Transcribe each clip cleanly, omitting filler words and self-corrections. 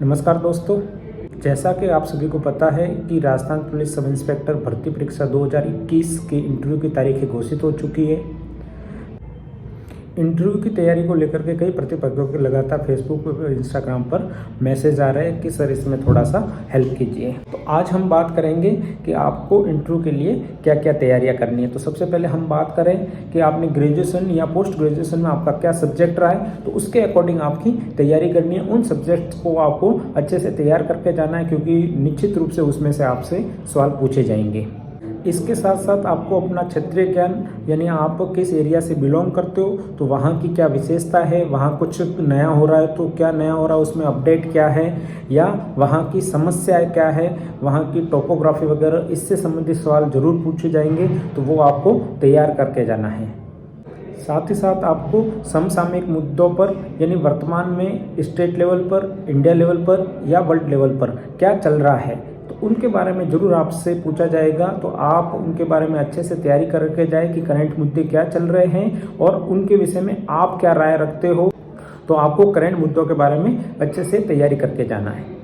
नमस्कार दोस्तों, जैसा कि आप सभी को पता है कि राजस्थान पुलिस सब इंस्पेक्टर भर्ती परीक्षा 2021 के इंटरव्यू की तारीखें घोषित हो चुकी है। इंटरव्यू की तैयारी को लेकर के कई प्रतिभागियों के लगातार फेसबुक और इंस्टाग्राम पर मैसेज आ रहे हैं कि सर इसमें थोड़ा सा हेल्प कीजिए। तो आज हम बात करेंगे कि आपको इंटरव्यू के लिए क्या क्या तैयारियां करनी है। तो सबसे पहले हम बात करें कि आपने ग्रेजुएशन या पोस्ट ग्रेजुएशन में आपका क्या सब्जेक्ट रहा है, तो उसके अकॉर्डिंग आपकी तैयारी करनी है। उन सब्जेक्ट्स को आपको अच्छे से तैयार करके जाना है, क्योंकि निश्चित रूप से उसमें से आपसे सवाल पूछे जाएंगे। इसके साथ साथ आपको अपना क्षेत्रीय ज्ञान, यानी आप किस एरिया से बिलोंग करते हो, तो वहाँ की क्या विशेषता है, वहाँ कुछ नया हो रहा है तो क्या नया हो रहा है, उसमें अपडेट क्या है, या वहाँ की समस्याएं क्या है, वहाँ की टोपोग्राफी वगैरह, इससे संबंधित सवाल जरूर पूछे जाएंगे। तो वो आपको तैयार करके जाना है। साथ ही साथ आपको समसामयिक मुद्दों पर, यानी वर्तमान में स्टेट लेवल पर, इंडिया लेवल पर या वर्ल्ड लेवल पर क्या चल रहा है, तो उनके बारे में जरूर आपसे पूछा जाएगा। तो आप उनके बारे में अच्छे से तैयारी करके जाए कि करंट मुद्दे क्या चल रहे हैं और उनके विषय में आप क्या राय रखते हो। तो आपको करंट मुद्दों के बारे में अच्छे से तैयारी करके जाना है।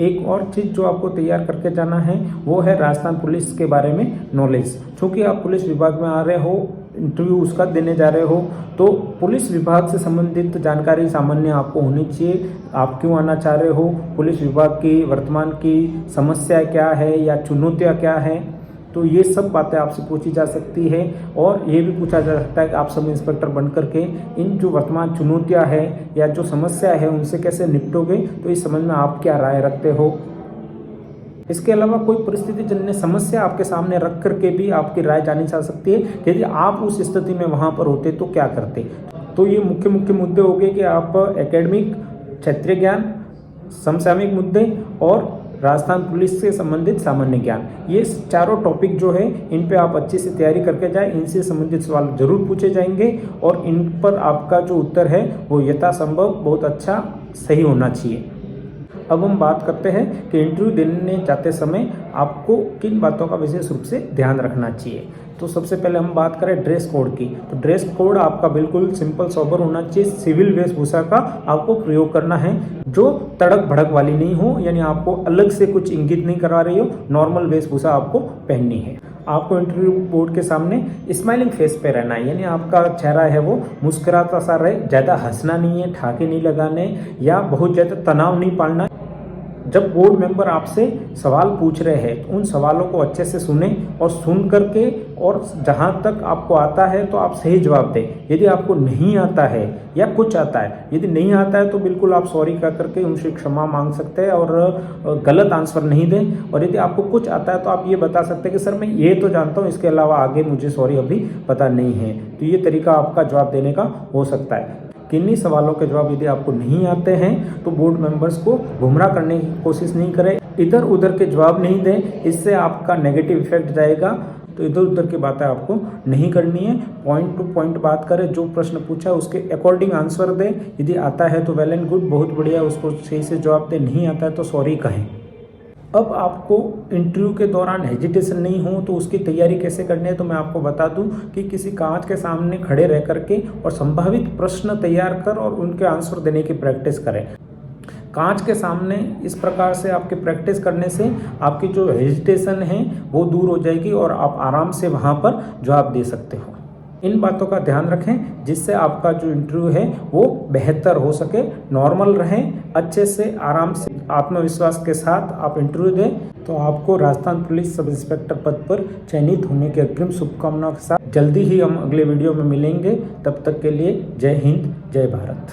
एक और चीज़ जो आपको तैयार करके जाना है वो है राजस्थान पुलिस के बारे में नॉलेज। चूँकि आप पुलिस विभाग में आ रहे हो, इंटरव्यू उसका देने जा रहे हो, तो पुलिस विभाग से संबंधित जानकारी सामान्य आपको होनी चाहिए। आप क्यों आना चाह रहे हो, पुलिस विभाग की वर्तमान की समस्या क्या है या चुनौतियाँ क्या है, तो ये सब बातें आपसे पूछी जा सकती है। और ये भी पूछा जा सकता है कि आप सब इंस्पेक्टर बन करके इन जो वर्तमान चुनौतियाँ है या जो समस्या है उनसे कैसे निपटोगे, तो इस संबंध में आप क्या राय रखते हो। इसके अलावा कोई परिस्थिति जन्य समस्या आपके सामने रख करके भी आपकी राय जानी जा सकती है। यदि आप उस स्थिति में वहाँ पर होते तो क्या करते। तो ये मुख्य मुद्दे हो गए कि आप एकेडमिक, क्षेत्रीय ज्ञान, समसामयिक मुद्दे और राजस्थान पुलिस से संबंधित सामान्य ज्ञान, ये चारों टॉपिक जो है इन पे आप अच्छे से तैयारी करके जाए। इनसे संबंधित सवाल जरूर पूछे जाएंगे और इन पर आपका जो उत्तर है वो यथासंभव बहुत अच्छा सही होना चाहिए। अब हम बात करते हैं कि इंटरव्यू देने जाते समय आपको किन बातों का विशेष रूप से ध्यान रखना चाहिए। तो सबसे पहले हम बात करें ड्रेस कोड की। तो ड्रेस कोड आपका बिल्कुल सिंपल सोबर होना चाहिए। सिविल वेशभूषा का आपको प्रयोग करना है, जो तड़क भड़क वाली नहीं हो, यानी आपको अलग से कुछ इंगित नहीं करा रही हो। नॉर्मल वेशभूषा आपको पहननी है। आपको इंटरव्यू बोर्ड के सामने स्माइलिंग फेस पे रहना है, यानी आपका चेहरा है वो मुस्कुराता सा रहे। ज़्यादा हंसना नहीं है, ठाके नहीं लगाने या बहुत ज़्यादा तनाव नहीं पालना। जब बोर्ड मेंबर आपसे सवाल पूछ रहे हैं तो उन सवालों को अच्छे से सुने और सुन करके, और जहां तक आपको आता है तो आप सही जवाब दें। यदि आपको नहीं आता है या कुछ आता है, यदि नहीं आता है तो बिल्कुल आप सॉरी कह करके उनसे क्षमा मांग सकते हैं और गलत आंसर नहीं दें। और यदि आपको कुछ आता है तो आप ये बता सकते हैं कि सर मैं ये तो जानता हूँ, इसके अलावा आगे मुझे सॉरी अभी पता नहीं है। तो ये तरीका आपका जवाब देने का हो सकता है। किन्हीं सवालों के जवाब यदि आपको नहीं आते हैं तो बोर्ड मेंबर्स को गुमराह करने की कोशिश नहीं करें, इधर उधर के जवाब नहीं दें, इससे आपका नेगेटिव इफेक्ट जाएगा। तो इधर उधर की बातें आपको नहीं करनी है। पॉइंट टू पॉइंट बात करें, जो प्रश्न पूछा है उसके अकॉर्डिंग आंसर दें। यदि आता है तो वेल एंड गुड, बहुत बढ़िया, उसको सही से जवाब दें। नहीं आता है तो सॉरी कहें। अब आपको इंटरव्यू के दौरान हेजिटेशन नहीं हो तो उसकी तैयारी कैसे करनी है, तो मैं आपको बता दूं कि किसी कांच के सामने खड़े रह करके और संभावित प्रश्न तैयार कर और उनके आंसर देने की प्रैक्टिस करें। कांच के सामने इस प्रकार से आपकी प्रैक्टिस करने से आपकी जो हेजिटेशन है वो दूर हो जाएगी और आप आराम से वहाँ पर जवाब दे सकते हो। इन बातों का ध्यान रखें जिससे आपका जो इंटरव्यू है वो बेहतर हो सके, नॉर्मल रहे, अच्छे से आराम से आत्मविश्वास के साथ आप इंटरव्यू दें। तो आपको राजस्थान पुलिस सब इंस्पेक्टर पद पर चयनित होने की अग्रिम शुभकामनाओं के साथ जल्दी ही हम अगले वीडियो में मिलेंगे। तब तक के लिए जय हिंद, जय भारत।